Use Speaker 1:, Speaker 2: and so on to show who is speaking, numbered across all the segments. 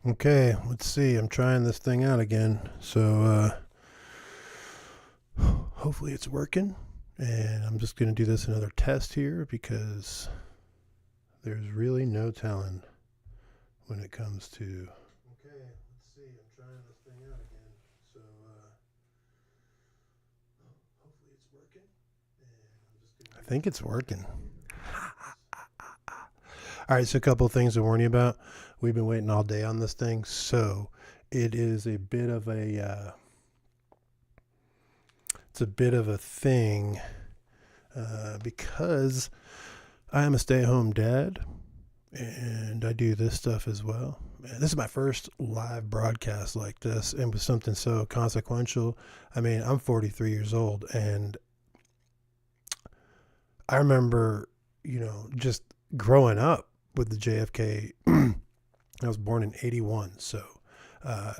Speaker 1: Okay, let's see. I'm trying this thing out again. So hopefully it's working. And I'm just going to do this another test here because there's really no telling when it comes to. Okay, let's see. I'm trying this thing out again. So hopefully it's working. And I'm just going to. I think it's working. All right, so a couple of things to warn you about. We've been waiting all day on this thing, so it is a bit of a it's a bit of a thing because I am a stay-at-home dad and I do this stuff as well. And this is my first live broadcast like this, and with something so consequential. I mean, I'm 43 years old, and I remember, just growing up with the JFK. I was born in 81, so uh,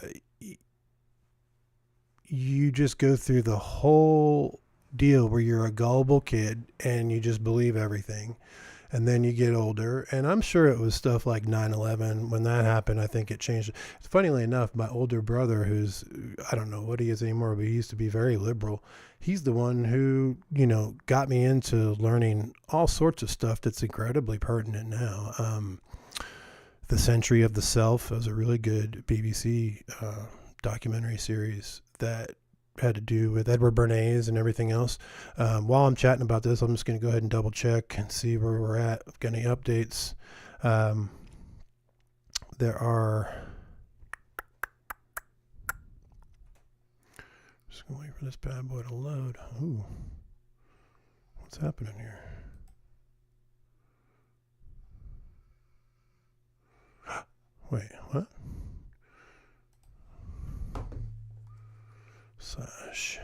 Speaker 1: you just go through the whole deal where you're a gullible kid and you just believe everything. And then you get older, and I'm sure it was stuff like 9/11. When that happened, I think it changed. Funnily enough, my older brother, who's, I don't know what he is anymore, but he used to be very liberal. He's the one who, got me into learning all sorts of stuff that's incredibly pertinent now. The Century of the Self was a really good BBC documentary series that had to do with Edward Bernays and everything else. While I'm chatting about this, I'm just going to go ahead and double check and see where we're at. If got any updates. There are. Just going to wait for this bad boy to load. Ooh. What's happening here? Wait, what? Slash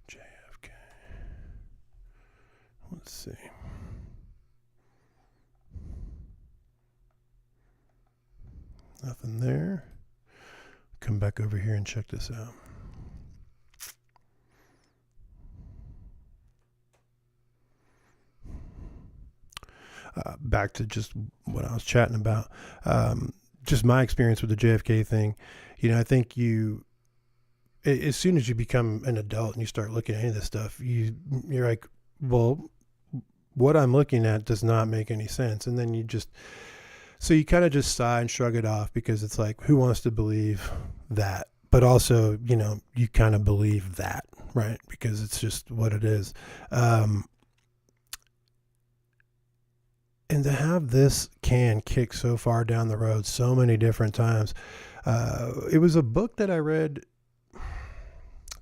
Speaker 1: JFK. Let's see. Nothing there. Come back over here and check this out. Back to just what I was chatting about. Just my experience with the JFK thing. I think as soon as you become an adult and you start looking at any of this stuff, you're like, well, what I'm looking at does not make any sense. And then so you kind of just sigh and shrug it off because it's like, who wants to believe that? But also, you kind of believe that, right? Because it's just what it is. And to have this can kick so far down the road so many different times. It was a book that I read,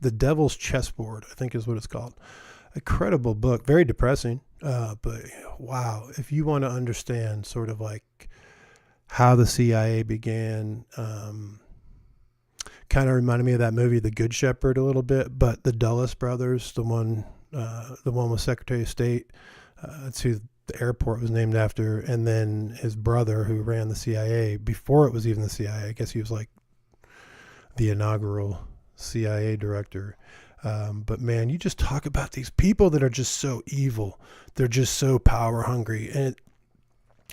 Speaker 1: The Devil's Chessboard, I think is what it's called. Incredible book, very depressing. But wow, if you want to understand sort of like how the CIA began, kind of reminded me of that movie, The Good Shepherd, a little bit, but the Dulles brothers, the one with Secretary of State, it's who the airport was named after, and then his brother who ran the CIA before it was even the CIA. I guess he was like the inaugural CIA director. But man, you just talk about these people that are just so evil. They're just so power hungry, and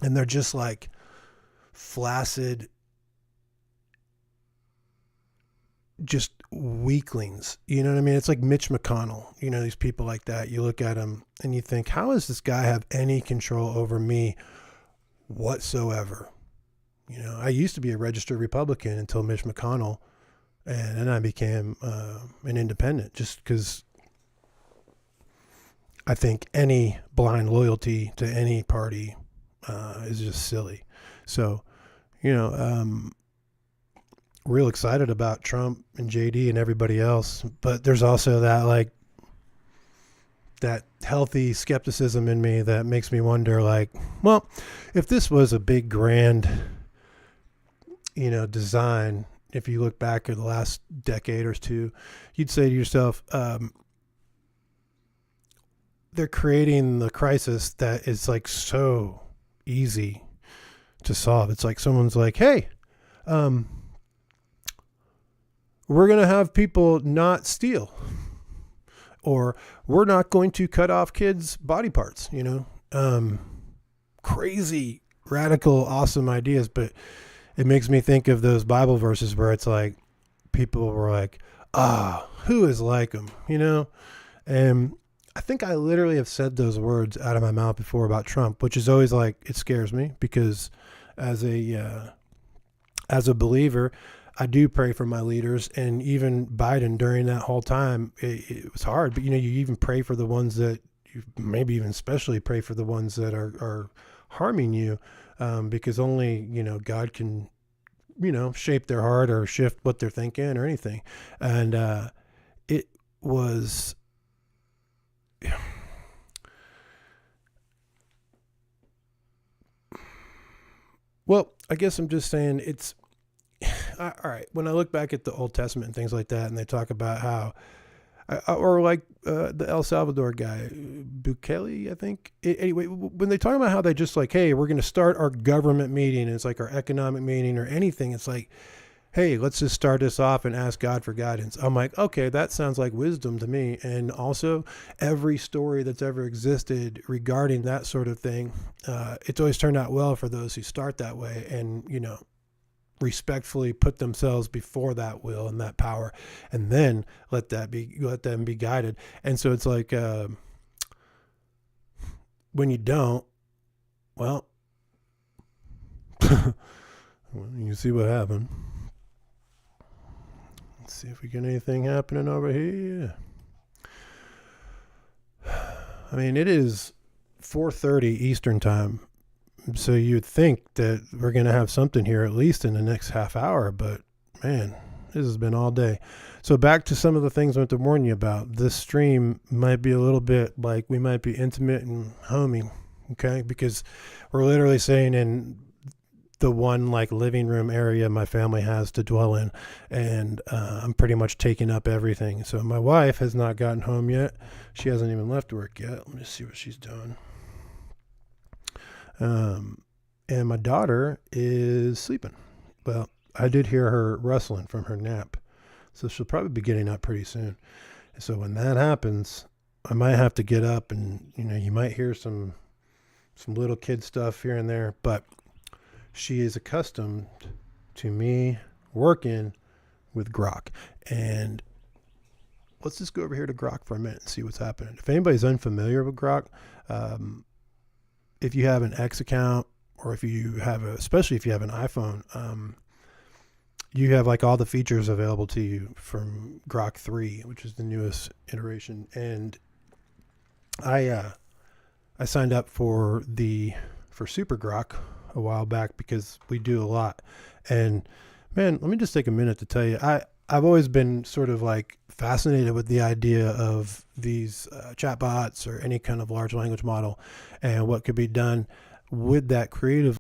Speaker 1: they're just like flaccid, just weaklings. You know what I mean? It's like Mitch McConnell, these people like that. You look at him and you think, how does this guy have any control over me whatsoever? I used to be a registered Republican until Mitch McConnell, and then I became an independent just because I think any blind loyalty to any party is just silly. So, real excited about Trump and JD and everybody else, but there's also that healthy skepticism in me that makes me wonder, well, if this was a big grand, design, if you look back at the last decade or two, you'd say to yourself, they're creating the crisis that is like so easy to solve. It's like someone's like, hey, we're going to have people not steal, or we're not going to cut off kids' body parts, crazy, radical, awesome ideas. But it makes me think of those Bible verses where it's like people were like, who is like him, you know? And I think I literally have said those words out of my mouth before about Trump, which is always like, it scares me because as a believer, I do pray for my leaders, and even Biden during that whole time, it was hard, but you know, you even pray for the ones that you maybe even especially pray for the ones that are harming you, because only, you know, God can, you know, shape their heart or shift what they're thinking or anything. And it was, well, I guess I'm just saying it's, all right. When I look back at the Old Testament and things like that, and they talk about how, or like the El Salvador guy, Bukele, I think. Anyway, when they talk about how they just like, hey, we're going to start our government meeting, and it's like our economic meeting or anything, it's like, hey, let's just start this off and ask God for guidance. I'm like, okay, that sounds like wisdom to me. And also, every story that's ever existed regarding that sort of thing, it's always turned out well for those who start that way and, you know, respectfully put themselves before that will and that power, and then let them be guided. And so it's like, when you don't, well, you see what happened. Let's see if we get anything happening over here. I mean, it is 4:30 Eastern time. So you'd think that we're going to have something here at least in the next half hour, but man, this has been all day. So back to some of the things I want to warn you about. This stream might be a little bit like we might be intimate and homey, okay? Because we're literally saying in the one like living room area my family has to dwell in, and I'm pretty much taking up everything. So my wife has not gotten home yet. She hasn't even left work yet. Let me see what she's doing. And my daughter is sleeping. Well, I did hear her rustling from her nap, so she'll probably be getting up pretty soon. So when that happens, I might have to get up, and you know, you might hear some little kid stuff here and there, but she is accustomed to me working with Grok. And let's just go over here to Grok for a minute and see what's happening. If anybody's unfamiliar with Grok, if you have an X account, or if you have especially if you have an iPhone, you have like all the features available to you from Grok 3, which is the newest iteration. And I signed up for SuperGrok a while back because we do a lot. And man, let me just take a minute to tell you, I've always been sort of like fascinated with the idea of these chatbots or any kind of large language model and what could be done with that creative